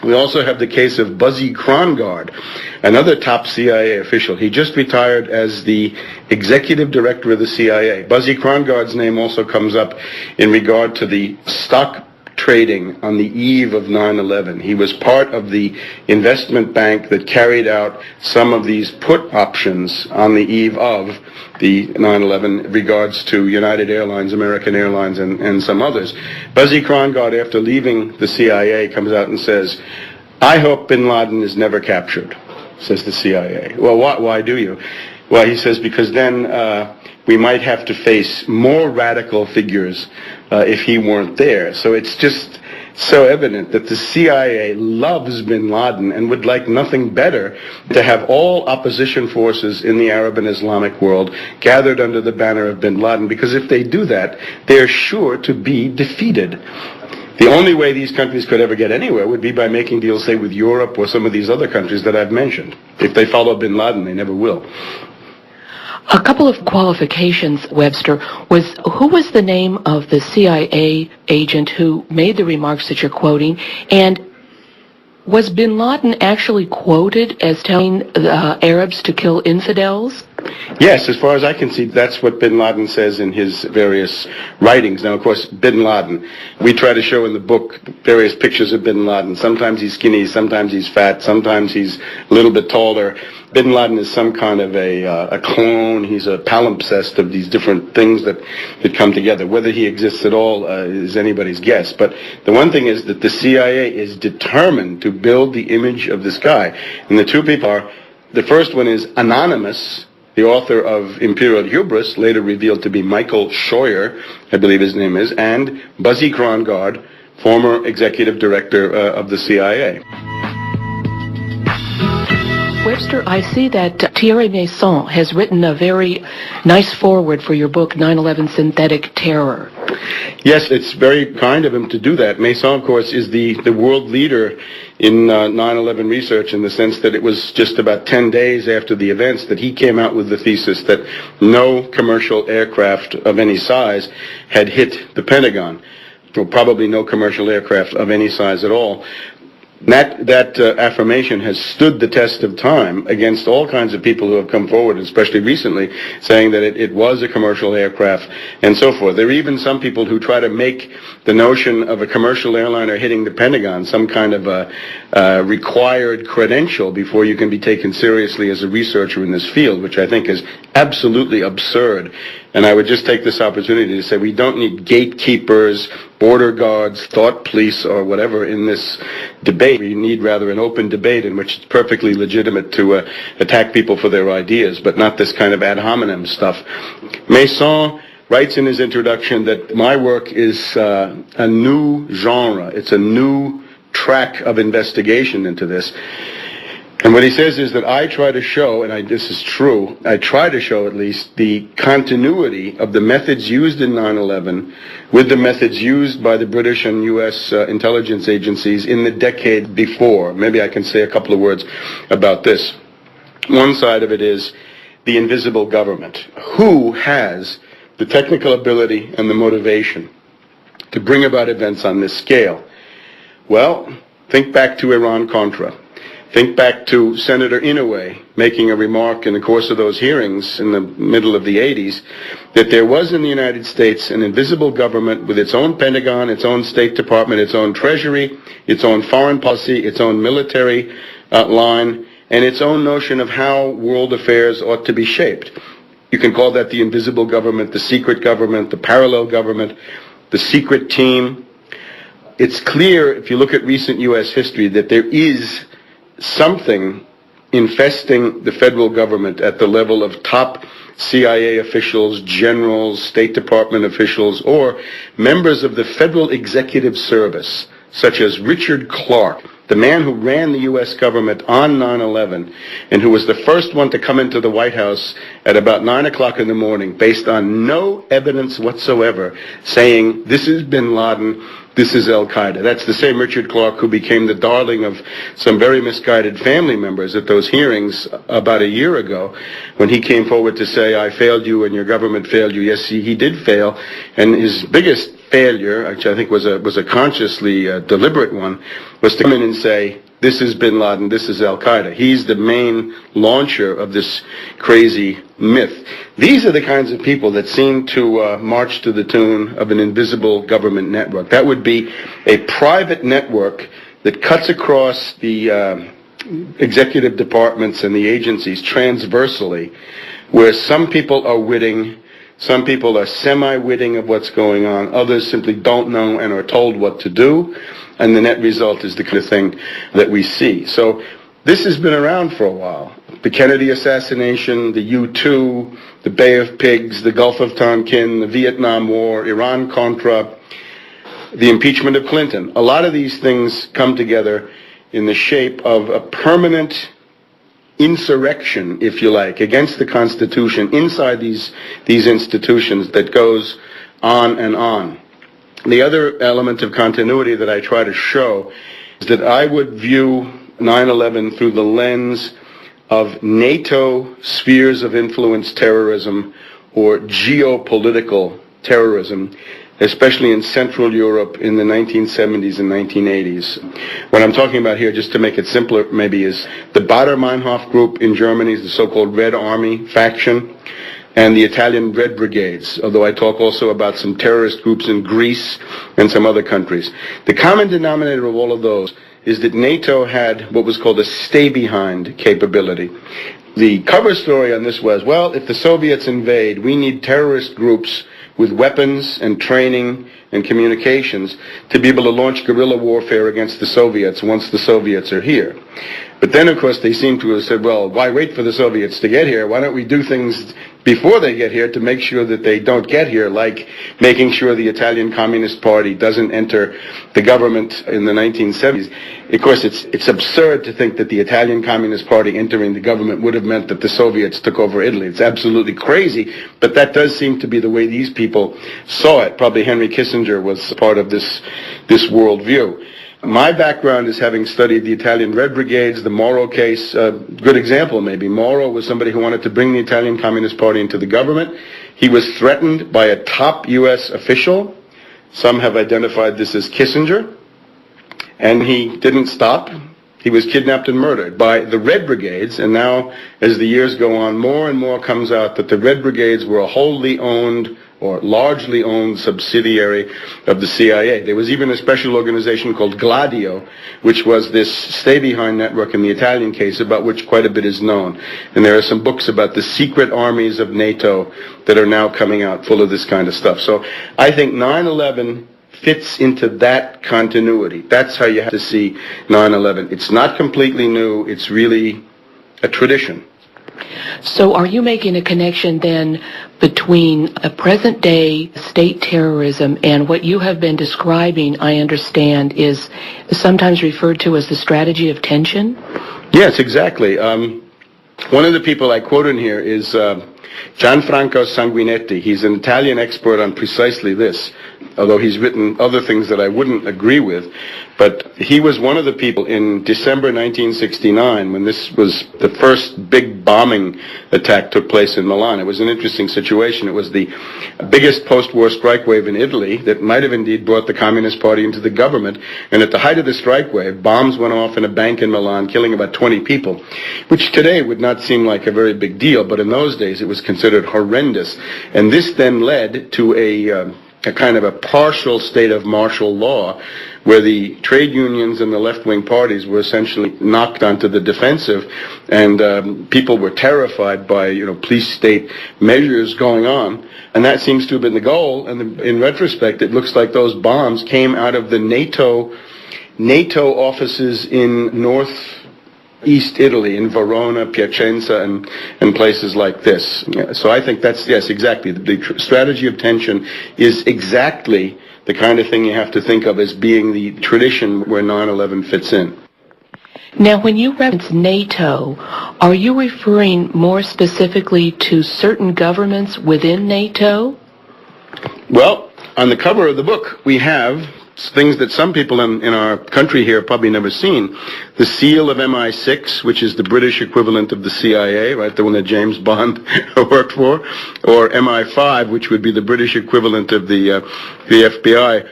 We also have the case of Buzzy Krongard, another top CIA official. He just retired as the executive director of the CIA. Buzzy Krongard's name also comes up in regard to the stock trading on the eve of 9/11. He was part of the investment bank that carried out some of these put options on the eve of the 9/11 regards to United Airlines, American Airlines, and some others. Buzzy Krongard, after leaving the CIA, comes out and says, "I hope bin Laden is never captured," says the CIA. Well, why do you? Well, he says, because then we might have to face more radical figures if he weren't there. So it's just so evident that the CIA loves bin Laden and would like nothing better to have all opposition forces in the Arab and Islamic world gathered under the banner of bin Laden, because if they do that, they're sure to be defeated. The only way these countries could ever get anywhere would be by making deals, say, with Europe or some of these other countries that I've mentioned. If they follow bin Laden, they never will. A couple of qualifications, Webster. Who was the name of the CIA agent who made the remarks that you're quoting? And was bin Laden actually quoted as telling the Arabs to kill infidels? Yes, as far as I can see, that's what bin Laden says in his various writings. Now, of course, bin Laden, we try to show in the book various pictures of bin Laden. Sometimes he's skinny, sometimes he's fat, sometimes he's a little bit taller. Bin Laden is some kind of a clone. He's a palimpsest of these different things that come together. Whether he exists at all is anybody's guess. But the one thing is that the CIA is determined to build the image of this guy. And the two people are, the first one is Anonymous, the author of Imperial Hubris, later revealed to be Michael Scheuer, I believe his name is, and Buzzy Krongard, former executive director of the CIA. Webster, I see that Thierry Masson has written a very nice foreword for your book, 9/11 Synthetic Terror. Yes, it's very kind of him to do that. Masson, of course, is the world leader in 9/11 research, in the sense that it was just about 10 days after the events that he came out with the thesis that no commercial aircraft of any size had hit the Pentagon, or probably no commercial aircraft of any size at all. That affirmation has stood the test of time against all kinds of people who have come forward, especially recently, saying that it was a commercial aircraft and so forth. There are even some people who try to make the notion of a commercial airliner hitting the Pentagon some kind of a required credential before you can be taken seriously as a researcher in this field, which I think is absolutely absurd. And I would just take this opportunity to say we don't need gatekeepers, border guards, thought police, or whatever in this debate. We need rather an open debate in which it's perfectly legitimate to attack people for their ideas, but not this kind of ad hominem stuff. Masson writes in his introduction that my work is a new genre. It's a new track of investigation into this. And what he says is that I try to show, and this is true, I try to show at least the continuity of the methods used in 9/11 with the methods used by the British and U.S. Intelligence agencies in the decade before. Maybe I can say a couple of words about this. One side of it is the invisible government. Who has the technical ability and the motivation to bring about events on this scale? Well, think back to Iran-Contra. Think back to Senator Inouye making a remark in the course of those hearings in the middle of the 80s that there was in the United States an invisible government with its own Pentagon, its own State Department, its own Treasury, its own foreign policy, its own military line, and its own notion of how world affairs ought to be shaped. You can call that the invisible government, the secret government, the parallel government, the secret team. It's clear, if you look at recent U.S. history, that there is something infesting the federal government at the level of top CIA officials, generals, State Department officials, or members of the Federal Executive Service, such as Richard Clarke, the man who ran the U.S. government on 9/11 and who was the first one to come into the White House at about 9 o'clock in the morning based on no evidence whatsoever, saying, this is bin Laden, this is al-Qaeda. That's the same Richard Clarke who became the darling of some very misguided family members at those hearings about a year ago when he came forward to say, I failed you and your government failed you. Yes, he did fail. And his biggest failure, which I think was a consciously deliberate one, was to come in and say, this is bin Laden, this is Al-Qaeda. He's the main launcher of this crazy myth. These are the kinds of people that seem to march to the tune of an invisible government network. That would be a private network that cuts across the executive departments and the agencies transversally, where some people are witting, some people are semi-witting of what's going on, others simply don't know and are told what to do, and the net result is the kind of thing that we see. So this has been around for a while. The Kennedy assassination, the U-2, the Bay of Pigs, the Gulf of Tonkin, the Vietnam War, Iran-Contra, the impeachment of Clinton. A lot of these things come together in the shape of a permanent insurrection, if you like, against the Constitution inside these institutions that goes on and on. The other element of continuity that I try to show is that I would view 9/11 through the lens of NATO spheres of influence terrorism or geopolitical terrorism, especially in Central Europe in the 1970s and 1980s. What I'm talking about here, just to make it simpler maybe, is the Baader-Meinhof group in Germany, the so-called Red Army faction, and the Italian Red Brigades, although I talk also about some terrorist groups in Greece and some other countries. The common denominator of all of those is that NATO had what was called a stay-behind capability. The cover story on this was, well, if the Soviets invade, we need terrorist groups with weapons and training and communications to be able to launch guerrilla warfare against the Soviets once the Soviets are here. But then, of course, they seem to have said, well, why wait for the Soviets to get here? Why don't we do things before they get here to make sure that they don't get here, like making sure the Italian Communist Party doesn't enter the government in the 1970s. Of course, it's absurd to think that the Italian Communist Party entering the government would have meant that the Soviets took over Italy. It's absolutely crazy, but that does seem to be the way these people saw it. Probably Henry Kissinger was part of this worldview. My background is having studied the Italian Red Brigades, the Moro case. Good example, maybe. Moro was somebody who wanted to bring the Italian Communist Party into the government. He was threatened by a top U.S. official. Some have identified this as Kissinger. And he didn't stop. He was kidnapped and murdered by the Red Brigades. And now, as the years go on, more and more comes out that the Red Brigades were a wholly owned or largely owned subsidiary of the CIA. There was even a special organization called Gladio, which was this stay-behind network in the Italian case, about which quite a bit is known. And there are some books about the secret armies of NATO that are now coming out full of this kind of stuff. So I think 9/11 fits into that continuity. That's how you have to see 9/11. It's not completely new. It's really a tradition. So are you making a connection then between a present-day state terrorism and what you have been describing, I understand, is sometimes referred to as the strategy of tension? Yes, exactly. One of the people I quote in here is Gianfranco Sanguinetti. He's an Italian expert on precisely this, although he's written other things that I wouldn't agree with. But he was one of the people in December 1969, when this was the first big bombing attack took place in Milan. It was an interesting situation. It was the biggest post-war strike wave in Italy that might have indeed brought the Communist Party into the government. And at the height of the strike wave, bombs went off in a bank in Milan, killing about 20 people, which today would not seem like a very big deal, but in those days it was considered horrendous. And this then led to a kind of a partial state of martial law, where the trade unions and the left-wing parties were essentially knocked onto the defensive, and people were terrified by police-state measures going on, and that seems to have been the goal. And in retrospect, it looks like those bombs came out of the NATO offices in northeast Italy, in Verona, Piacenza, and places like this. So I think that's, yes, exactly. The strategy of tension is exactly the kind of thing you have to think of as being the tradition where 9/11 fits in. Now, when you reference NATO, are you referring more specifically to certain governments within NATO? Well, on the cover of the book, we have things that some people in our country here have probably never seen. The seal of MI6, which is the British equivalent of the CIA, right, the one that James Bond worked for, or MI5, which would be the British equivalent of the FBI.